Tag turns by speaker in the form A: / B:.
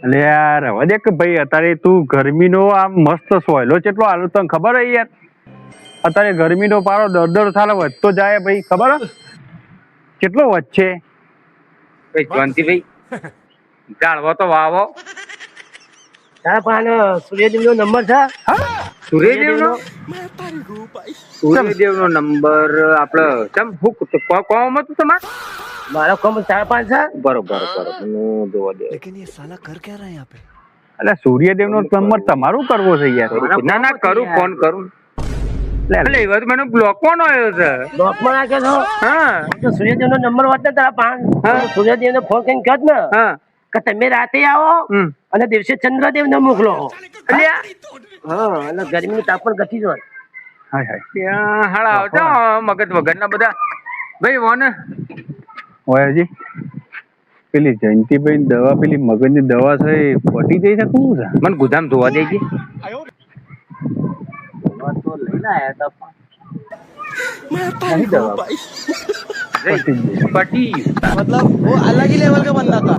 A: અલે યાર હવે દેખ ભાઈ અત્યારે તું ગરમીનો આમ મસ્ત સોયલો કેટલો આલો તને ખબર હે યાર અત્યારે ગરમીનો પારો દર સાલ વધતો જાય ભાઈ ખબર હે કેટલો વધશે
B: ભાઈ જોનતીભાઈ ઝાડવો તો વાવો.
C: હા પણ સૂર્યદેવનો નંબર છે.
B: સૂર્યદેવનો નંબર આપડે ચમ હું કોમ હતું તમાર
C: મારો કોમ 4-5 છે.
B: બરોબર હું જોવા દે.
A: એટલે સૂર્યદેવનો નંબર તમારું કરવો છે યાર
B: ના કરું ફોન કરું. એટલે એ વાત મને બ્લોક માં આવ્યો છે.
C: બ્લોકમાં નાખ્યો છો.
B: હા
C: તો સૂર્યદેવનો નંબર હોત ને તારા પાંચ સૂર્યદેવને ફોન કરીને કહત ને
B: હા
C: કે તમે રાતે આવો અને દિવસે ચંદ્રદેવને મોકલો. હા અને ગરમીનું તાપમાન ઘટી જાય.
A: હાય હાય
B: ત્યાં હાડા આવતા મગજ વગર ના બધા ભાઈ વોને
A: ઓયાજી પેલી જયંતિભાઈ ની દવા પેલી મગજની દવા છે એ પટી જઈ શકું છે
B: મને ગુદામ ધોવા દેજે.
A: પટી જ જાય.
B: પટી
D: मतलब वो अलग ही लेवल का बंदा था.